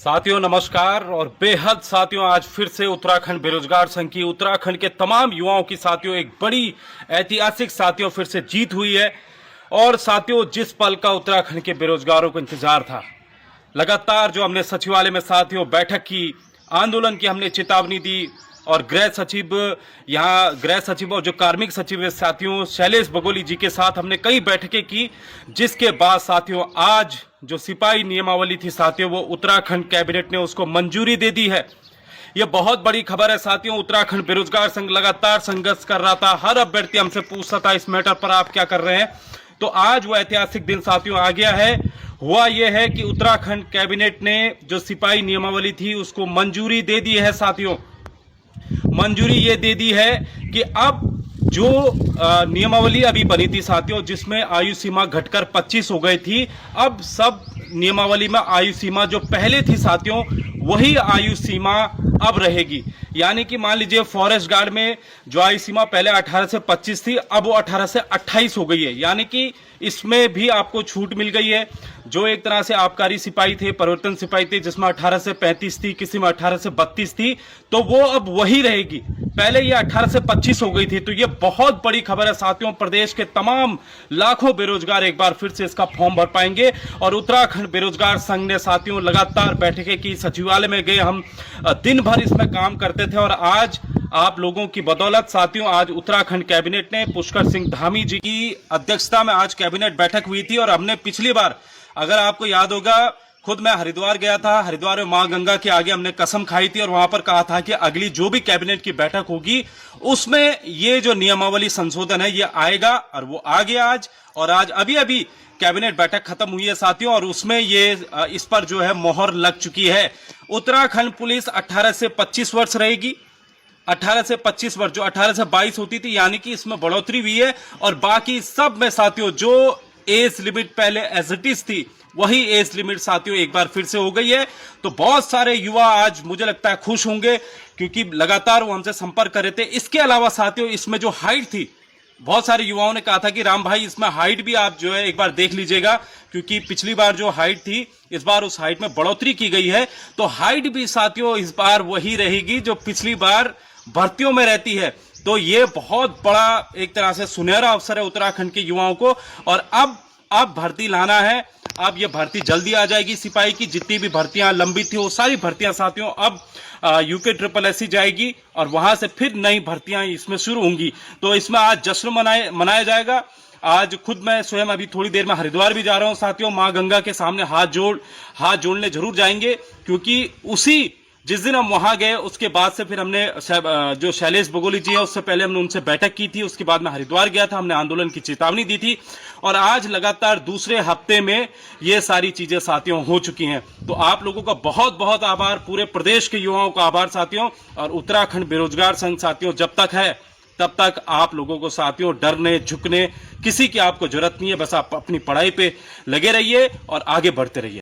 साथियों नमस्कार और बेहद साथियों आज फिर से उत्तराखंड बेरोजगार संघ की उत्तराखंड के तमाम युवाओं की साथियों एक बड़ी ऐतिहासिक साथियों फिर से जीत हुई है। और साथियों जिस पल का उत्तराखंड के बेरोजगारों को इंतजार था, लगातार जो हमने सचिवालय में साथियों बैठक की, आंदोलन की हमने चेतावनी दी और गृह सचिव और जो कार्मिक सचिव है साथियों शैलेश बगोली जी के साथ हमने कई बैठकें की, जिसके बाद साथियों आज जो सिपाही नियमावली थी साथियों वो उत्तराखंड कैबिनेट ने उसको मंजूरी दे दी है। ये बहुत बड़ी खबर है साथियों। उत्तराखंड बेरोजगार संघ लगातार संघर्ष कर रहा था, हर अभ्यर्थी हमसे पूछता था इस मैटर पर आप क्या कर रहे हैं। तो आज वो ऐतिहासिक दिन साथियों आ गया है। हुआ यह है कि उत्तराखंड कैबिनेट ने जो सिपाही नियमावली थी उसको मंजूरी दे दी है साथियों। मंजूरी ये दे दी है कि अब जो नियमावली अभी बनी थी साथियों जिसमें आयु सीमा घटकर 25 हो गई थी, अब सब नियमावली में आयु सीमा जो पहले थी साथियों वही आयु सीमा अब रहेगी। यानी कि मान लीजिए फॉरेस्ट गार्ड में जो आयु सीमा पहले 18 से 25 थी अब वो 18 से 28 हो गई है। यानी कि इसमें भी आपको छूट मिल गई है। जो एक तरह से आबकारी सिपाही थे, परिवर्तन सिपाही थे जिसमें 18 से 35 थी, किसी में 18 से 32 थी, तो वो अब वही रहेगी। पहले ये 18 से 25 हो गई थी। तो ये बहुत बड़ी खबर है साथियों। प्रदेश के तमाम लाखों बेरोजगार एक बार फिर से इसका फॉर्म भर पाएंगे। और उत्तराखंड बेरोजगार संघ ने साथियों लगातार बैठकें की, सचिवालय में गए, हम दिन भर इसमें काम करते थे। और आज आप लोगों की बदौलत साथियों आज उत्तराखंड कैबिनेट ने पुष्कर सिंह धामी जी की अध्यक्षता में आज कैबिनेट बैठक हुई थी। और हमने पिछली बार अगर आपको याद होगा खुद मैं हरिद्वार गया था, हरिद्वार में मां गंगा के आगे हमने कसम खाई थी और वहां पर कहा था कि अगली जो भी कैबिनेट की बैठक होगी उसमें ये जो नियमावली संशोधन है ये आएगा। और वो आ गया आज। और आज अभी कैबिनेट बैठक खत्म हुई है साथियों और उसमें ये इस पर जो है मोहर लग चुकी है। उत्तराखंड पुलिस 18 से 25 वर्ष रहेगी। 18 से 25 वर्ष, जो 18 से 22 होती थी, यानी कि इसमें बढ़ोतरी हुई है। और बाकी सब में साथियों जो एज लिमिट पहले एज इट इज थी वही एज लिमिट साथियों एक बार फिर से हो गई है। तो बहुत सारे युवा आज मुझे लगता है खुश होंगे क्योंकि लगातार वो हमसे संपर्क कर रहे थे। इसके अलावा साथियों इसमें जो हाइट थी, बहुत सारे युवाओं ने कहा था कि राम भाई इसमें हाइट भी आप जो है एक बार देख लीजिएगा, क्योंकि पिछली बार जो हाइट थी इस बार उस हाइट में बढ़ोतरी की गई है। तो हाइट भी साथियों इस बार वही रहेगी जो पिछली बार भर्तियों में रहती है। तो ये बहुत बड़ा एक तरह से सुनहरा अवसर है उत्तराखंड के युवाओं को। और अब भर्ती लाना है। अब ये भर्ती जल्दी आ जाएगी। सिपाही की जितनी भी भर्तियां लंबित थी वो सारी भर्तियां साथियों अब यूके SSS जाएगी और वहां से फिर नई भर्तियां इसमें शुरू होंगी। तो इसमें आज जश्न मनाया जाएगा। आज खुद मैं स्वयं अभी थोड़ी देर में हरिद्वार भी जा रहा हूं साथियों। मां गंगा के सामने हाथ जोड़ने जरूर जाएंगे, क्योंकि उसी जिस दिन हम वहां गए उसके बाद से फिर हमने जो शैलेश बगोली जी है उससे पहले हमने उनसे बैठक की थी। उसके बाद मैं हरिद्वार गया था, हमने आंदोलन की चेतावनी दी थी। और आज लगातार दूसरे हफ्ते में ये सारी चीजें साथियों हो चुकी हैं। तो आप लोगों का बहुत बहुत आभार, पूरे प्रदेश के युवाओं का आभार साथियों। और उत्तराखंड बेरोजगार संघ साथियों जब तक है तब तक आप लोगों को साथियों डरने झुकने किसी की आपको जरूरत नहीं है। बस आप अपनी पढ़ाई पे लगे रहिए और आगे बढ़ते रहिए।